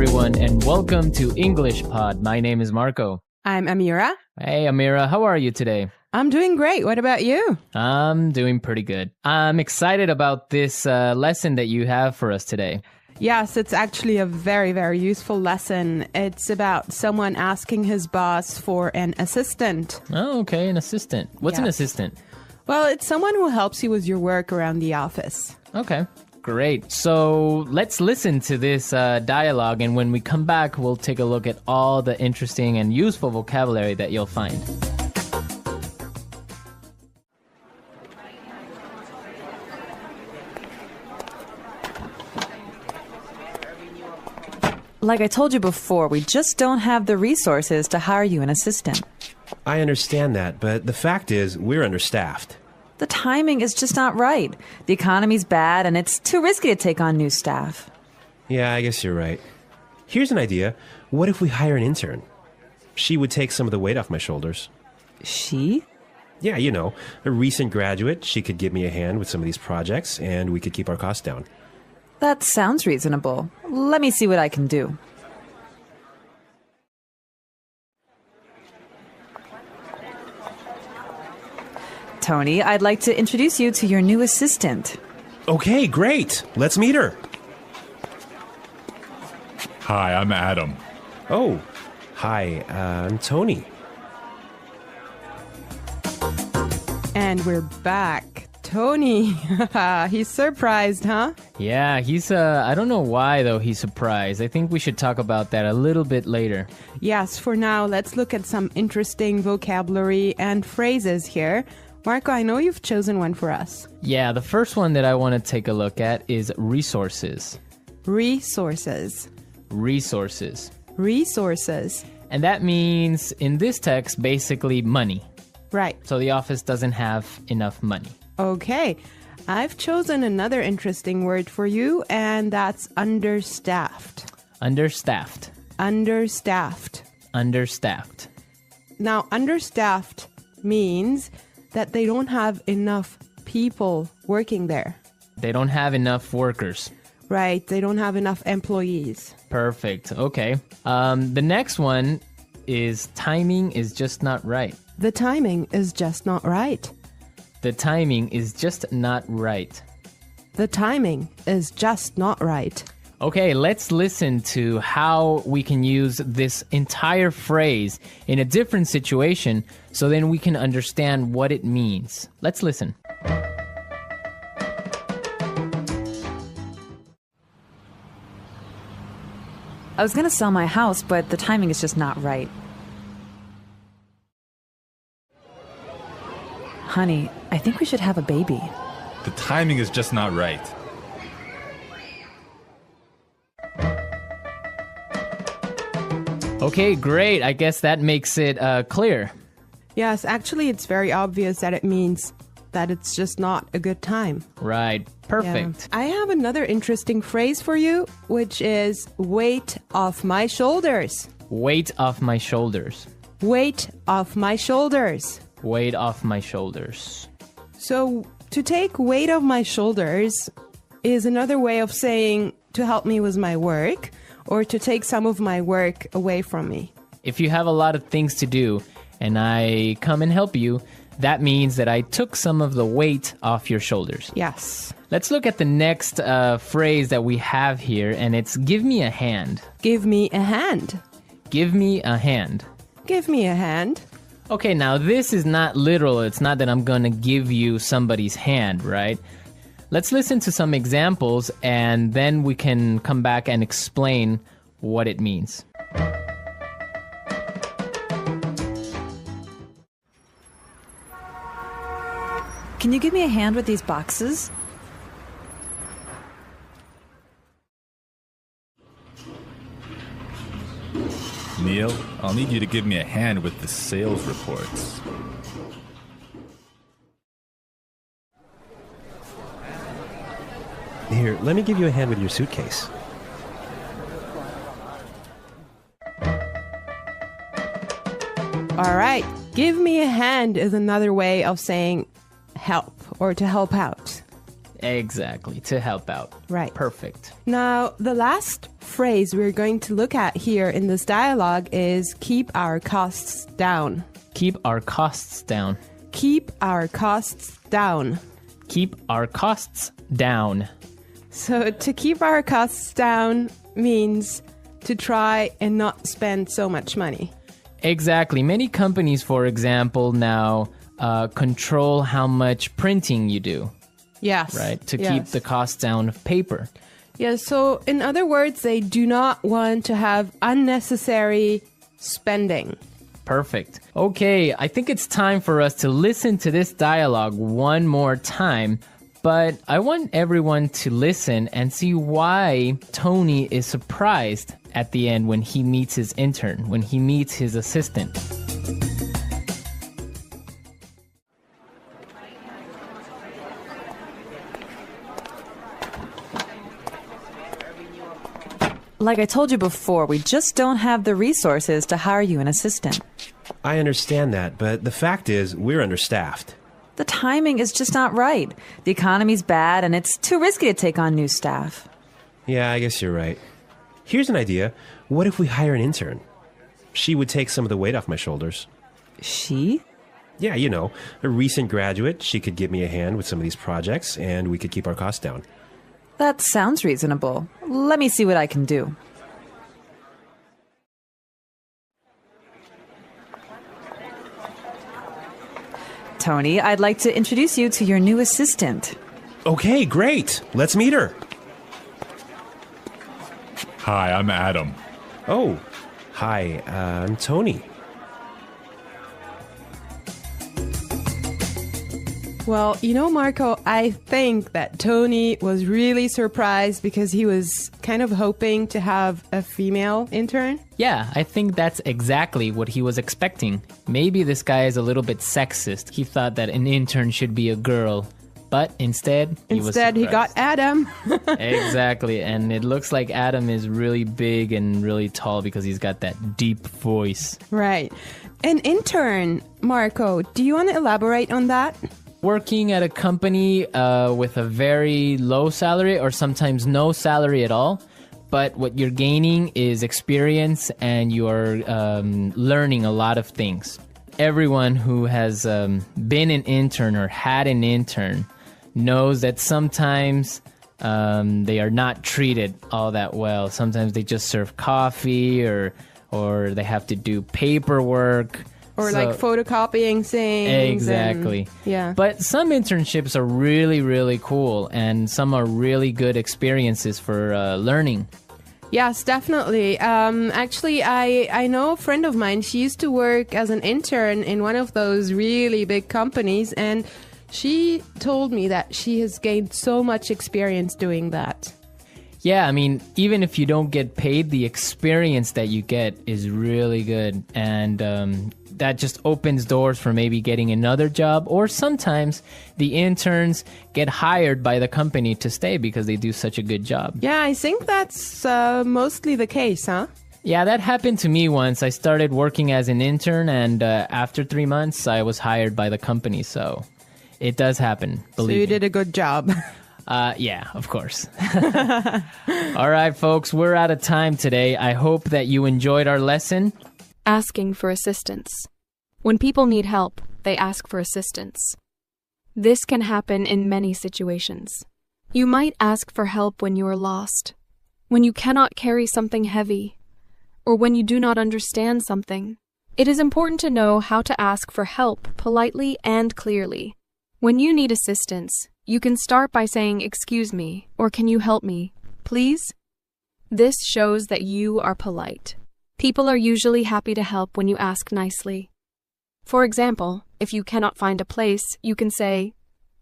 everyone, and welcome to English Pod. My name is Marco. I'm Amira. Hey, Amira, how are you today? I'm doing great. What about you? I'm doing pretty good. I'm excited about this lesson that you have for us today. Yes, it's actually a very, very useful lesson. It's about someone asking his boss for an assistant. Oh, okay, an assistant. What's an Yes. assistant? Well, it's someone who helps you with your work around the office. Okay, great. So let's listen to this dialogue, and when we come back, we'll take a look at all the interesting and useful vocabulary that you'll find. Like I told you before, we just don't have the resources to hire you an assistant. I understand that, but the fact is, we're understaffed. The timing is just not right. The economy's bad, and it's too risky to take on new staff. Yeah, I guess you're right. Here's an idea. What if we hire an intern? She would take some of the weight off my shoulders. She? Yeah, you know, a recent graduate. She could give me a hand with some of these projects, and we could keep our costs down. That sounds reasonable. Let me see what I can do. Tony, I'd like to introduce you to your new assistant. Okay, great. Let's meet her. Hi, I'm Adam. Oh, hi, I'm Tony. And we're back. Tony, he's surprised, huh? Yeah, he's, I don't know why, though, he's surprised. I think we should talk about that a little bit later. Yes, for now, let's look at some interesting vocabulary and phrases here. Marco, I know you've chosen one for us. Yeah, the first one that I want to take a look at is resources. Resources. Resources. Resources. And that means, in this text, basically money. Right. So the office doesn't have enough money. Okay. I've chosen another interesting word for you, and that's understaffed. Understaffed. Understaffed. Understaffed. Now, understaffed means that they don't have enough people working there. They don't have enough workers. Right. They don't have enough employees. Perfect. Okay. The next one is timing is just not right. The timing is just not right. The timing is just not right. The timing is just not right. Okay, let's listen to how we can use this entire phrase in a different situation so then we can understand what it means. Let's listen. I was going to sell my house, but the timing is just not right. Honey, I think we should have a baby. The timing is just not right. Okay, great. I guess that makes it clear. Yes, actually, it's very obvious that it means that it's just not a good time. Right. Perfect. Yeah. I have another interesting phrase for you, which is weight off my shoulders. Weight off my shoulders. Weight off my shoulders. Weight off my shoulders. So, to take weight off my shoulders is another way of saying to help me with my work or to take some of my work away from me. If you have a lot of things to do and I come and help you, that means that I took some of the weight off your shoulders. Yes. Let's look at the next phrase that we have here, and it's give me a hand. Give me a hand. Give me a hand. Give me a hand. Okay, now this is not literal. It's not that I'm going to give you somebody's hand, right? Let's listen to some examples, and then we can come back and explain what it means. Can you give me a hand with these boxes? Neil, I'll need you to give me a hand with the sales reports. Here, let me give you a hand with your suitcase. All right. Give me a hand is another way of saying help or to help out. Exactly, to help out. Right. Perfect. Now, the last phrase we're going to look at here in this dialogue is keep our costs down. Keep our costs down. Keep our costs down. Keep our costs down. So to keep our costs down means to try and not spend so much money. Exactly. Many companies, for example, now control how much printing you do, Yes. right? To yes. keep the costs down of paper. Yeah, so in other words, they do not want to have unnecessary spending. Perfect. Okay, I think it's time for us to listen to this dialogue one more time. But I want everyone to listen and see why Tony is surprised at the end when he meets his intern, when he meets his assistant. Like I told you before, we just don't have the resources to hire you an assistant. I understand that, but the fact is, we're understaffed. The timing is just not right. The economy's bad, and it's too risky to take on new staff. Yeah, I guess you're right. Here's an idea. What if we hire an intern? She would take some of the weight off my shoulders. She? Yeah, you know, a recent graduate. She could give me a hand with some of these projects, and we could keep our costs down. That sounds reasonable. Let me see what I can do. Tony, I'd like to introduce you to your new assistant. Okay, great. Let's meet her. Hi, I'm Adam. Oh, hi, I'm Tony. Well, you know, Marco, I think that Tony was really surprised because he was kind of hoping to have a female intern. Yeah, I think that's exactly what he was expecting. Maybe this guy is a little bit sexist. He thought that an intern should be a girl. But instead, he got Adam. Exactly, and it looks like Adam is really big and really tall because he's got that deep voice. Right. An intern, Marco, do you want to elaborate on that? Working at a company with a very low salary or sometimes no salary at all, but what you're gaining is experience and you are learning a lot of things. Everyone who has been an intern or had an intern knows that sometimes they are not treated all that well. Sometimes they just serve coffee or they have to do paperwork. Or like photocopying things. Exactly. Yeah. But some internships are really, really cool and some are really good experiences for learning. Yes, definitely. Actually, I know a friend of mine. She used to work as an intern in one of those really big companies, and she told me that she has gained so much experience doing that. Yeah, I mean, even if you don't get paid, the experience that you get is really good. And that just opens doors for maybe getting another job. Or sometimes the interns get hired by the company to stay because they do such a good job. Yeah, I think that's mostly the case, huh? Yeah, that happened to me once. I started working as an intern, and after 3 months, I was hired by the company. So it does happen, believe me. So you did a good job. Yeah, of course. All right, folks, we're out of time today. I hope that you enjoyed our lesson. Asking for assistance. When people need help, they ask for assistance. This can happen in many situations. You might ask for help when you are lost, when you cannot carry something heavy, or when you do not understand something. It is important to know how to ask for help politely and clearly. When you need assistance, you can start by saying, "Excuse me," or "Can you help me, please?" This shows that you are polite. People are usually happy to help when you ask nicely. For example, if you cannot find a place, you can say,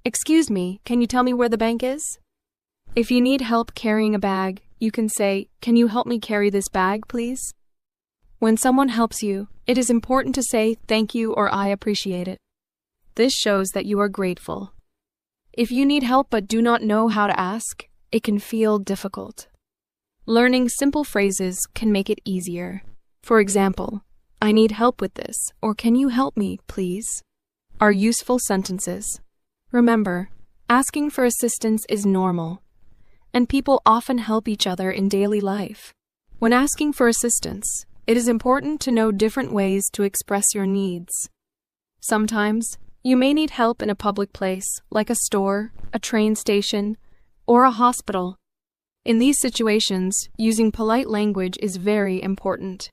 "Excuse me, can you tell me where the bank is?" If you need help carrying a bag, you can say, "Can you help me carry this bag, please?" When someone helps you, it is important to say thank you or I appreciate it. This shows that you are grateful. If you need help but do not know how to ask, it can feel difficult. Learning simple phrases can make it easier. For example, "I need help with this," or "Can you help me, please?" are useful sentences. Remember, Asking for assistance is normal, and people often help each other in daily life. When asking for assistance, it is important to know different ways to express your needs. Sometimes, you may need help in a public place, like a store, a train station, or a hospital. In these situations, using polite language is very important.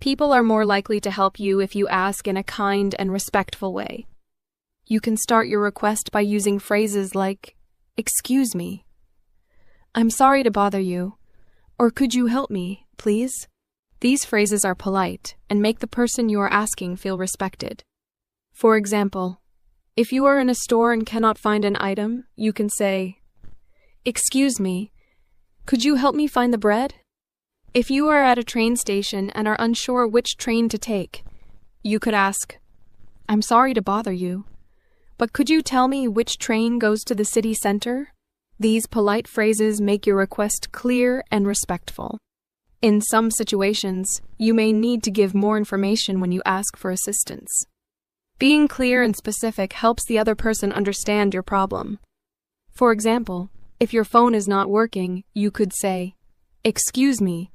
People are more likely to help you if you ask in a kind and respectful way. You can start your request by using phrases like, "Excuse me," "I'm sorry to bother you," or "Could you help me, please?" These phrases are polite and make the person you are asking feel respected. For example, if you are in a store and cannot find an item, you can say, "Excuse me, could you help me find the bread?" If you are at a train station and are unsure which train to take, you could ask, "I'm sorry to bother you, but could you tell me which train goes to the city center?" These polite phrases make your request clear and respectful. In some situations, you may need to give more information when you ask for assistance. Being clear and specific helps the other person understand your problem. For example, if your phone is not working, you could say, "Excuse me,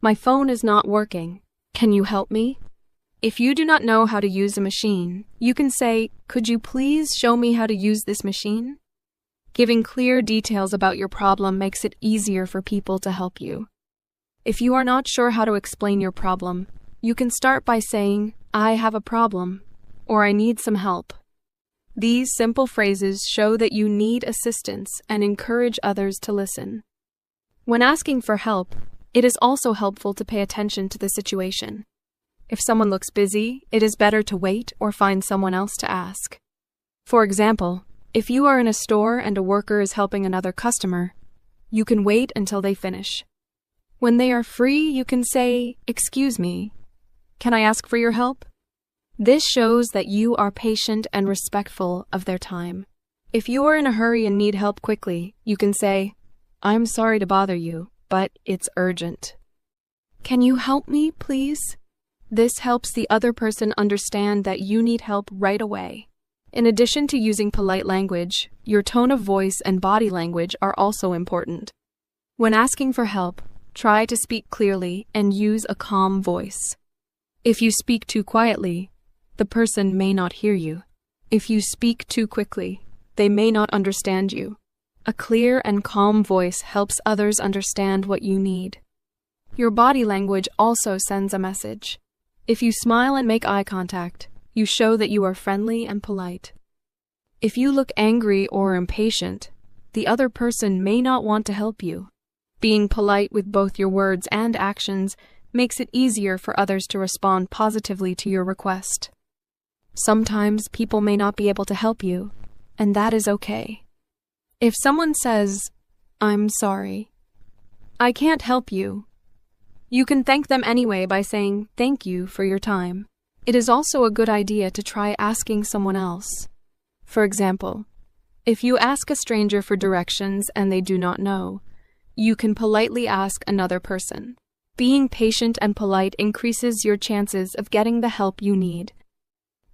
my phone is not working. Can you help me?" If you do not know how to use a machine, you can say, "Could you please show me how to use this machine?" Giving clear details about your problem makes it easier for people to help you. If you are not sure how to explain your problem, you can start by saying, "I have a problem," or "I need some help." These simple phrases show that you need assistance and encourage others to listen. When asking for help, it is also helpful to pay attention to the situation. If someone looks busy, it is better to wait or find someone else to ask. For example, if you are in a store and a worker is helping another customer, you can wait until they finish. When they are free, you can say, "Excuse me, can I ask for your help?" This shows that you are patient and respectful of their time. If you are in a hurry and need help quickly, you can say, "I'm sorry to bother you, but it's urgent. Can you help me, please?" This helps the other person understand that you need help right away. In addition to using polite language, your tone of voice and body language are also important. When asking for help, try to speak clearly and use a calm voice. If you speak too quietly, the person may not hear you. If you speak too quickly, they may not understand you. A clear and calm voice helps others understand what you need. Your body language also sends a message. If you smile and make eye contact, you show that you are friendly and polite. If you look angry or impatient, the other person may not want to help you. Being polite with both your words and actions makes it easier for others to respond positively to your request. Sometimes people may not be able to help you, and that is okay. If someone says, "I'm sorry, I can't help you," you can thank them anyway by saying, "Thank you for your time." It is also a good idea to try asking someone else. For example, if you ask a stranger for directions and they do not know, you can politely ask another person. Being patient and polite increases your chances of getting the help you need.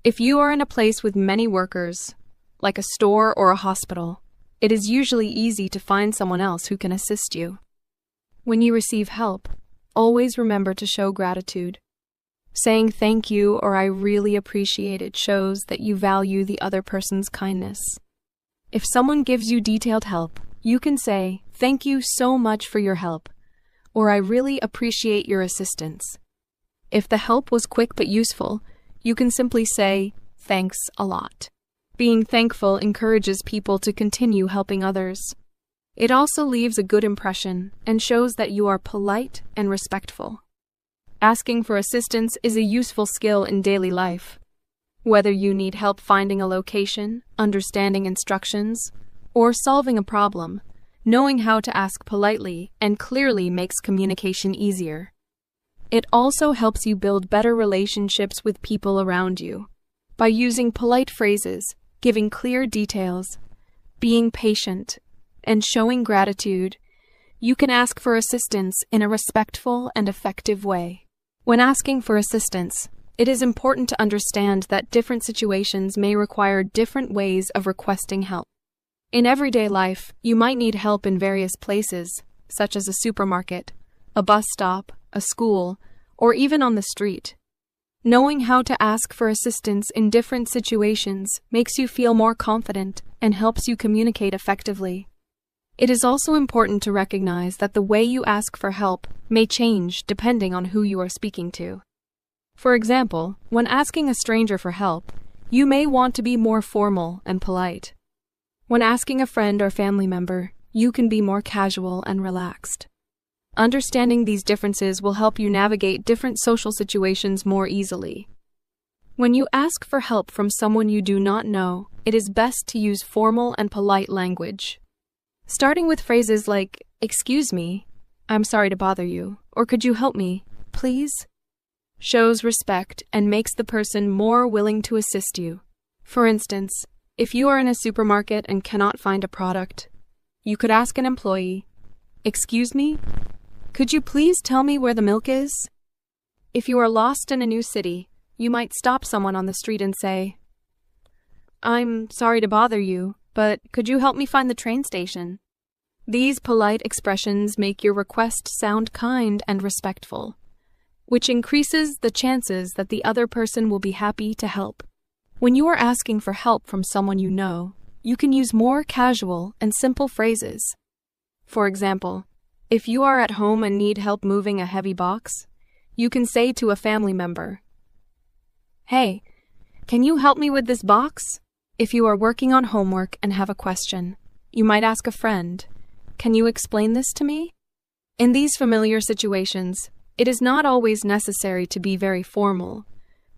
If you are in a place with many workers, like a store or a hospital, it is usually easy to find someone else who can assist you. When you receive help, always remember to show gratitude. Saying thank you or "I really appreciate it" shows that you value the other person's kindness. If someone gives you detailed help, you can say, "Thank you so much for your help," or "I really appreciate your assistance." If the help was quick but useful, you can simply say, "Thanks a lot." Being thankful encourages people to continue helping others. It also leaves a good impression and shows that you are polite and respectful. Asking for assistance is a useful skill in daily life. Whether you need help finding a location, understanding instructions, or solving a problem, knowing how to ask politely and clearly makes communication easier. It also helps you build better relationships with people around you. By using polite phrases, giving clear details, being patient, and showing gratitude, you can ask for assistance in a respectful and effective way. When asking for assistance, it is important to understand that different situations may require different ways of requesting help. In everyday life, you might need help in various places, such as a supermarket, a bus stop, a school, or even on the street. Knowing how to ask for assistance in different situations makes you feel more confident and helps you communicate effectively. It is also important to recognize that the way you ask for help may change depending on who you are speaking to. For example, when asking a stranger for help, you may want to be more formal and polite. When asking a friend or family member, you can be more casual and relaxed. Understanding these differences will help you navigate different social situations more easily. When you ask for help from someone you do not know, it is best to use formal and polite language. Starting with phrases like, "Excuse me," "I'm sorry to bother you," or "Could you help me, please?" shows respect and makes the person more willing to assist you. For instance, if you are in a supermarket and cannot find a product, you could ask an employee, "Excuse me, could you please tell me where the milk is?" If you are lost in a new city, you might stop someone on the street and say, "I'm sorry to bother you, but could you help me find the train station?" These polite expressions make your request sound kind and respectful, which increases the chances that the other person will be happy to help. When you are asking for help from someone you know, you can use more casual and simple phrases. For example, if you are at home and need help moving a heavy box, you can say to a family member, "Hey, can you help me with this box?" If you are working on homework and have a question, you might ask a friend, "Can you explain this to me?" In these familiar situations, it is not always necessary to be very formal,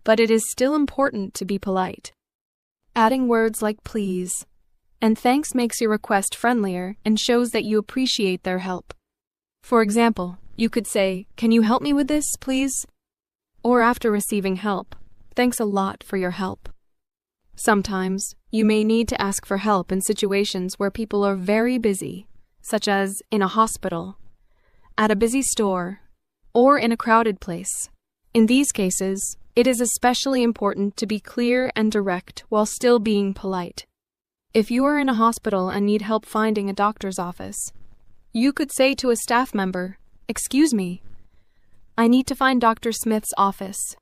but it is still important to be polite. Adding words like please and thanks makes your request friendlier and shows that you appreciate their help. For example, you could say, "Can you help me with this, please?" Or after receiving help, "Thanks a lot for your help." Sometimes, you may need to ask for help in situations where people are very busy, such as in a hospital, at a busy store, or in a crowded place. In these cases, it is especially important to be clear and direct while still being polite. If you are in a hospital and need help finding a doctor's office, you could say to a staff member, "Excuse me, I need to find Dr. Smith's office.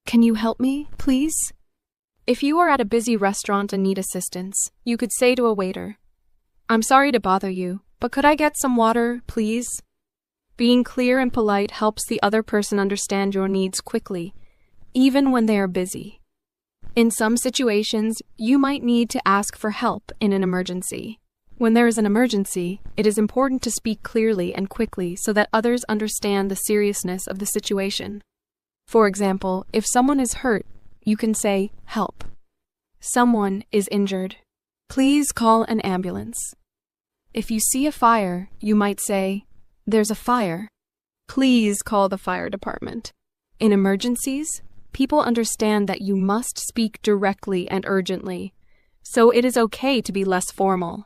Can you help me, please?" If you are at a busy restaurant and need assistance, you could say to a waiter, "I'm sorry to bother you, but could I get some water, please?" Being clear and polite helps the other person understand your needs quickly, even when they are busy. In some situations, you might need to ask for help in an emergency. When there is an emergency, it is important to speak clearly and quickly so that others understand the seriousness of the situation. For example, if someone is hurt, you can say, "Help. Someone is injured. Please call an ambulance." If you see a fire, you might say, "There's a fire. Please call the fire department." In emergencies, people understand that you must speak directly and urgently, so it is okay to be less formal.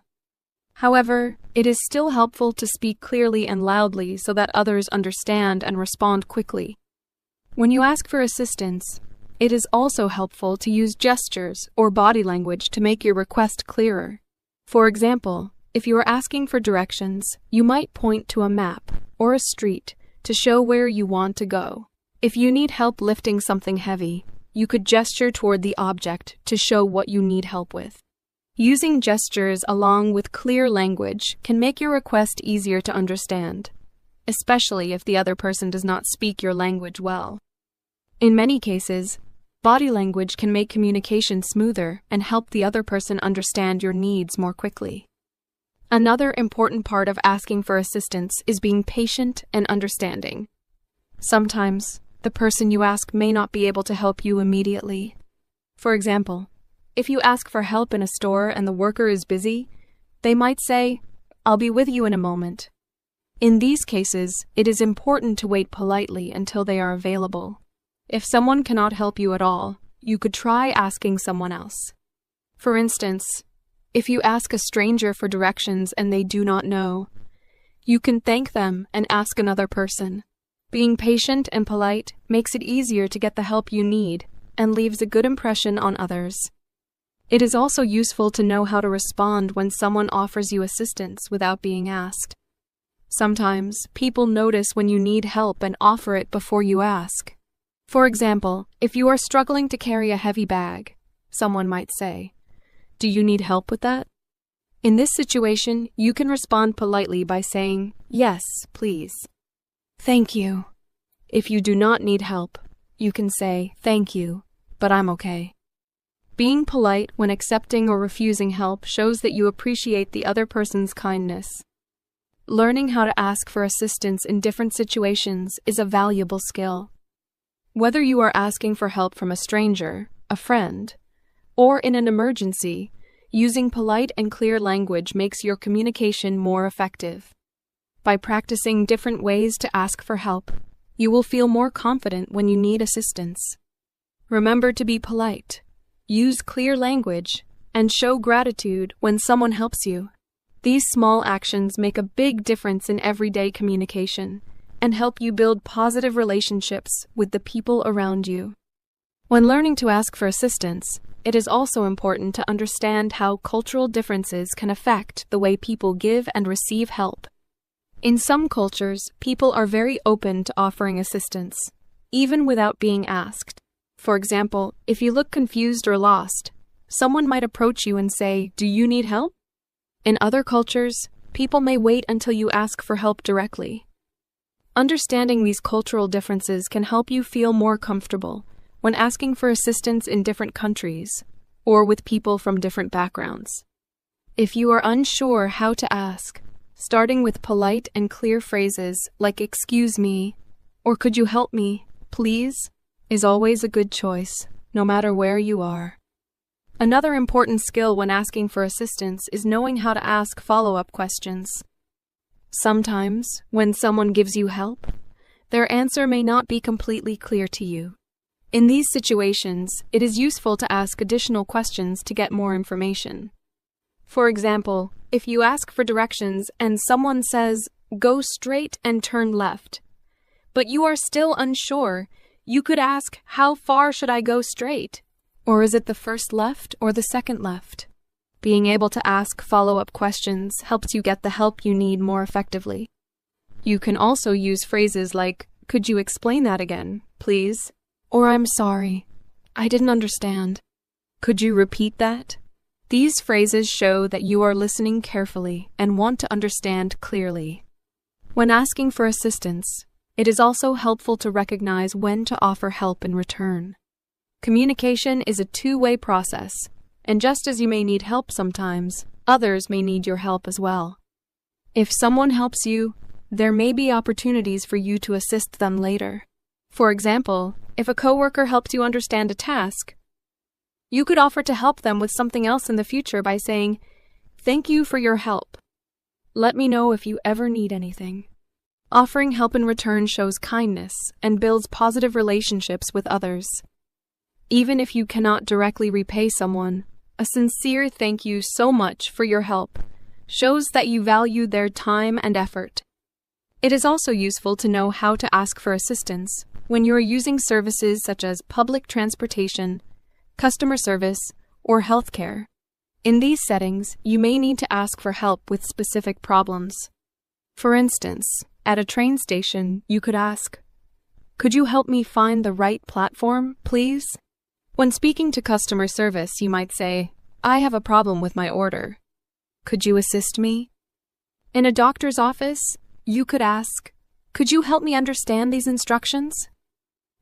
However, it is still helpful to speak clearly and loudly so that others understand and respond quickly. When you ask for assistance, it is also helpful to use gestures or body language to make your request clearer. For example, if you are asking for directions, you might point to a map or a street to show where you want to go. If you need help lifting something heavy, you could gesture toward the object to show what you need help with. Using gestures along with clear language can make your request easier to understand, especially if the other person does not speak your language well. In many cases, body language can make communication smoother and help the other person understand your needs more quickly. Another important part of asking for assistance is being patient and understanding. Sometimes, the person you ask may not be able to help you immediately. For example, if you ask for help in a store and the worker is busy, they might say, "I'll be with you in a moment." In these cases, it is important to wait politely until they are available. If someone cannot help you at all, you could try asking someone else. For instance, if you ask a stranger for directions and they do not know, you can thank them and ask another person. Being patient and polite makes it easier to get the help you need and leaves a good impression on others. It is also useful to know how to respond when someone offers you assistance without being asked. Sometimes, people notice when you need help and offer it before you ask. For example, if you are struggling to carry a heavy bag, someone might say, "Do you need help with that?" In this situation, you can respond politely by saying, "Yes, please." "Thank you." If you do not need help, you can say, "Thank you, but I'm okay." Being polite when accepting or refusing help shows that you appreciate the other person's kindness. Learning how to ask for assistance in different situations is a valuable skill. Whether you are asking for help from a stranger, a friend, or in an emergency, using polite and clear language makes your communication more effective. By practicing different ways to ask for help, you will feel more confident when you need assistance. Remember to be polite, use clear language, and show gratitude when someone helps you. These small actions make a big difference in everyday communication and help you build positive relationships with the people around you. When learning to ask for assistance, it is also important to understand how cultural differences can affect the way people give and receive help. In some cultures, people are very open to offering assistance, even without being asked. For example, if you look confused or lost, someone might approach you and say, "Do you need help?" In other cultures, people may wait until you ask for help directly. Understanding these cultural differences can help you feel more comfortable when asking for assistance in different countries or with people from different backgrounds. If you are unsure how to ask, starting with polite and clear phrases like "excuse me" or "could you help me, please," is always a good choice, no matter where you are. Another important skill when asking for assistance is knowing how to ask follow-up questions. Sometimes, when someone gives you help, their answer may not be completely clear to you. In these situations, it is useful to ask additional questions to get more information. For example, if you ask for directions and someone says, "Go straight and turn left," but you are still unsure, you could ask, "How far should I go straight?" Or is it the first left or the second left? Being able to ask follow-up questions helps you get the help you need more effectively. You can also use phrases like, "Could you explain that again, please?" Or "I'm sorry, I didn't understand. Could you repeat that?" These phrases show that you are listening carefully and want to understand clearly. When asking for assistance, it is also helpful to recognize when to offer help in return. Communication is a two-way process, and just as you may need help sometimes, others may need your help as well. If someone helps you, there may be opportunities for you to assist them later. For example, if a coworker helps you understand a task, you could offer to help them with something else in the future by saying, "Thank you for your help. Let me know if you ever need anything." Offering help in return shows kindness and builds positive relationships with others. Even if you cannot directly repay someone, a sincere "thank you so much for your help" shows that you value their time and effort. It is also useful to know how to ask for assistance when you are using services such as public transportation, customer service, or healthcare. In these settings, you may need to ask for help with specific problems. For instance, at a train station, you could ask, "Could you help me find the right platform, please?" When speaking to customer service, you might say, "I have a problem with my order. Could you assist me?" In a doctor's office, you could ask, "Could you help me understand these instructions?"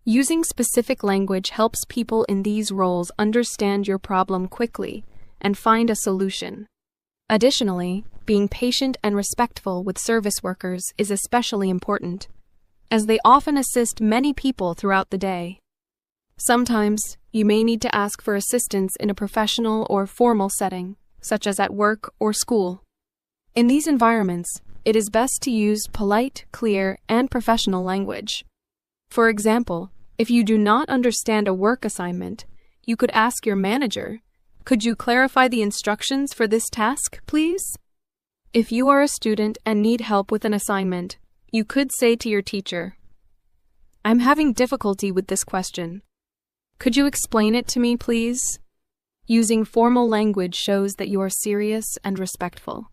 Using specific language helps people in these roles understand your problem quickly and find a solution. Additionally, being patient and respectful with service workers is especially important, as they often assist many people throughout the day. Sometimes, you may need to ask for assistance in a professional or formal setting, such as at work or school. In these environments, it is best to use polite, clear, and professional language. For example, if you do not understand a work assignment, you could ask your manager, "Could you clarify the instructions for this task, please?" If you are a student and need help with an assignment, you could say to your teacher, "I'm having difficulty with this question. Could you explain it to me, please?" Using formal language shows that you are serious and respectful.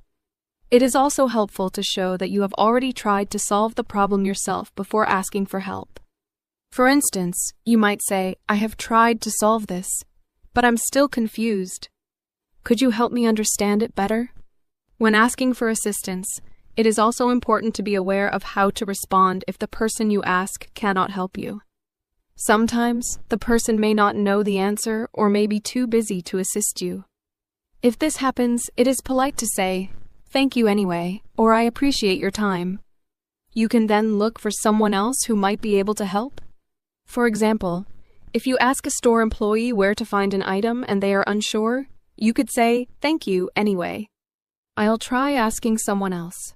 It is also helpful to show that you have already tried to solve the problem yourself before asking for help. For instance, you might say, "I have tried to solve this, but I'm still confused. Could you help me understand it better?" When asking for assistance, it is also important to be aware of how to respond if the person you ask cannot help you. Sometimes, the person may not know the answer or may be too busy to assist you. If this happens, it is polite to say, "Thank you anyway," or "I appreciate your time." You can then look for someone else who might be able to help. For example, if you ask a store employee where to find an item and they are unsure, you could say, "Thank you anyway. I'll try asking someone else."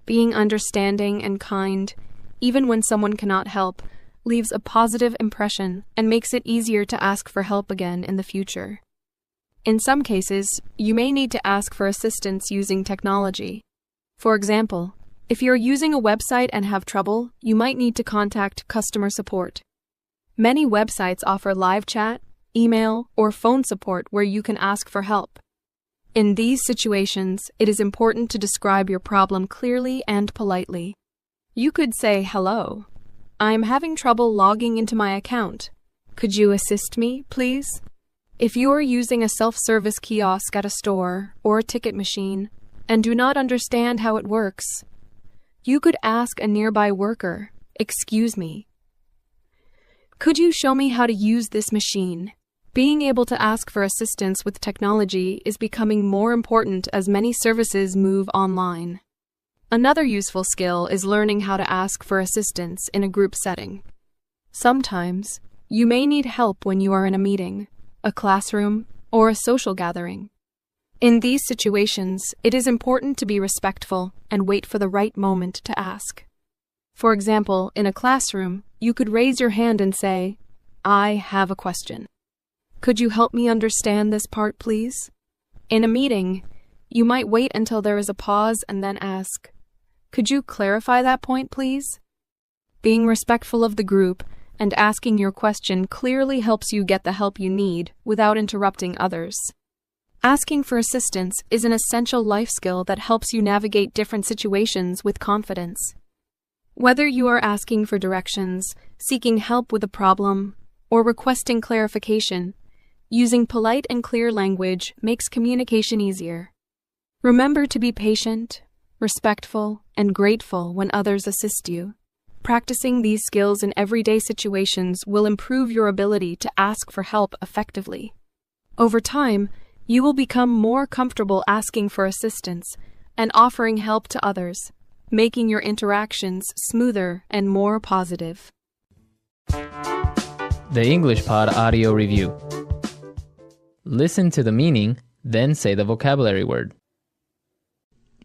Being understanding and kind, even when someone cannot help, leaves a positive impression and makes it easier to ask for help again in the future. In some cases, you may need to ask for assistance using technology. For example, if you're using a website and have trouble, you might need to contact customer support. Many websites offer live chat, email, or phone support where you can ask for help. In these situations, it is important to describe your problem clearly and politely. You could say, "Hello, I'm having trouble logging into my account. Could you assist me, please?" If you are using a self-service kiosk at a store or a ticket machine and do not understand how it works, you could ask a nearby worker, "Excuse me, could you show me how to use this machine?" Being able to ask for assistance with technology is becoming more important as many services move online. Another useful skill is learning how to ask for assistance in a group setting. Sometimes, you may need help when you are in a meeting, a classroom, or a social gathering. In these situations, it is important to be respectful and wait for the right moment to ask. For example, in a classroom, you could raise your hand and say, "I have a question. Could you help me understand this part, please?" In a meeting, you might wait until there is a pause and then ask, "Could you clarify that point, please?" Being respectful of the group and asking your question clearly helps you get the help you need without interrupting others. Asking for assistance is an essential life skill that helps you navigate different situations with confidence. Whether you are asking for directions, seeking help with a problem, or requesting clarification, using polite and clear language makes communication easier. Remember to be patient, respectful, and grateful when others assist you. Practicing these skills in everyday situations will improve your ability to ask for help effectively. Over time, you will become more comfortable asking for assistance and offering help to others, making your interactions smoother and more positive. The English Pod Audio Review. Listen to the meaning, then say the vocabulary word.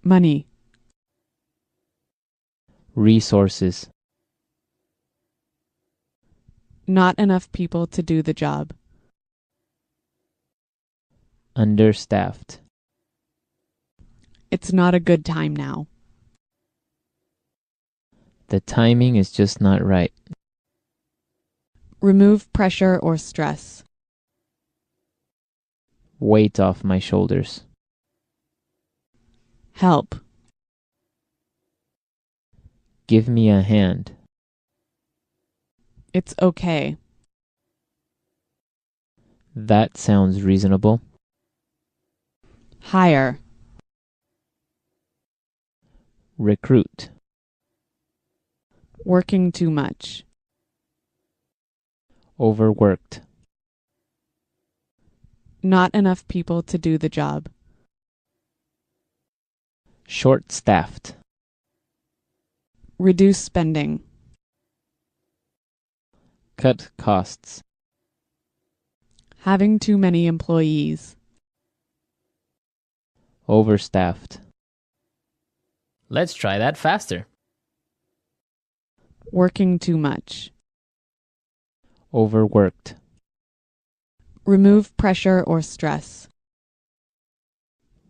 Money. Resources. Not enough people to do the job. Understaffed. It's not a good time now. The timing is just not right. Remove pressure or stress. Weight off my shoulders. Help. Give me a hand. It's okay. That sounds reasonable. Hire. Recruit. Working too much. Overworked. Not enough people to do the job. Short-staffed. Reduce spending. Cut costs. Having too many employees. Overstaffed. Let's try that faster. Working too much. Overworked. Remove pressure or stress.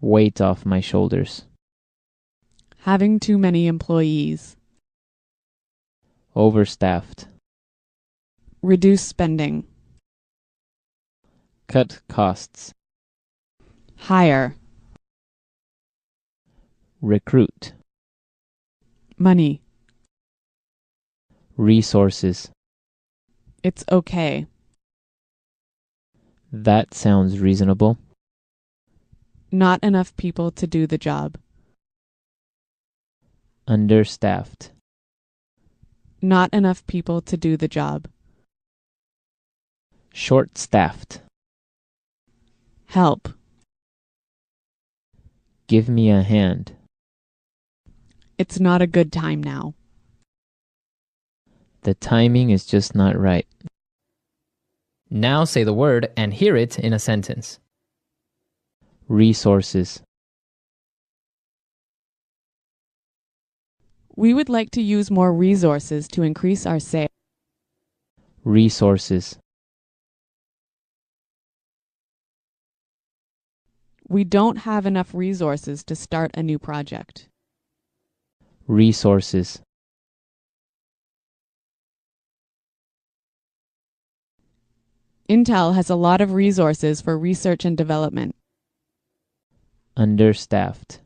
Weight off my shoulders. Having too many employees. Overstaffed. Reduce spending. Cut costs. Hire. Recruit. Money. Resources. It's okay. That sounds reasonable. Not enough people to do the job. Understaffed. Not enough people to do the job. Short-staffed. Help. Give me a hand. It's not a good time now. The timing is just not right. Now say the word and hear it in a sentence. Resources. We would like to use more resources to increase our sales. Resources. We don't have enough resources to start a new project. Resources. Intel has a lot of resources for research and development. Understaffed.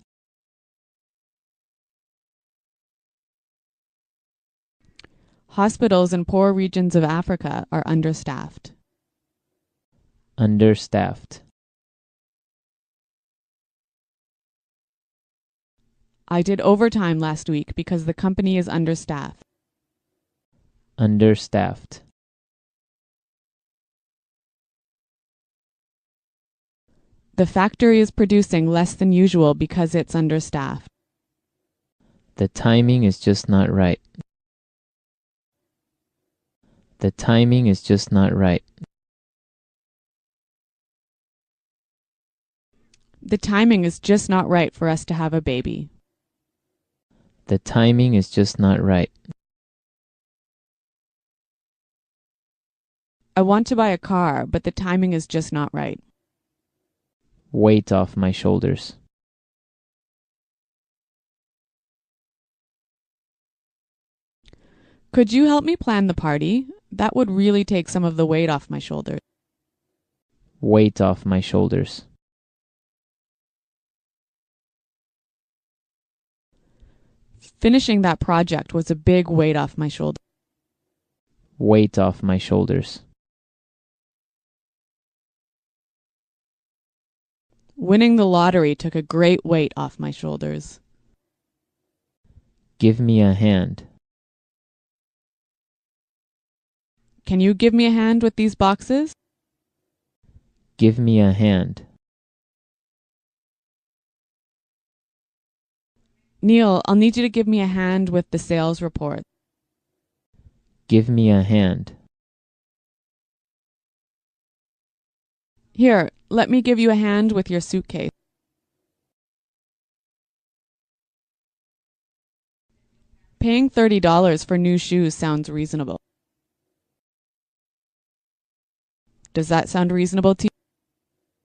Hospitals in poor regions of Africa are understaffed. Understaffed. I did overtime last week because the company is understaffed. Understaffed. The factory is producing less than usual because it's understaffed. The timing is just not right. The timing is just not right. The timing is just not right for us to have a baby. The timing is just not right. I want to buy a car, but the timing is just not right. Weight off my shoulders. Could you help me plan the party? That would really take some of the weight off my shoulders. Weight off my shoulders. Finishing that project was a big weight off my shoulders. Weight off my shoulders. Winning the lottery took a great weight off my shoulders. Give me a hand. Can you give me a hand with these boxes? Give me a hand. Neil, I'll need you to give me a hand with the sales report. Give me a hand. Here, let me give you a hand with your suitcase. Paying $30 for new shoes sounds reasonable. Does that sound reasonable to you?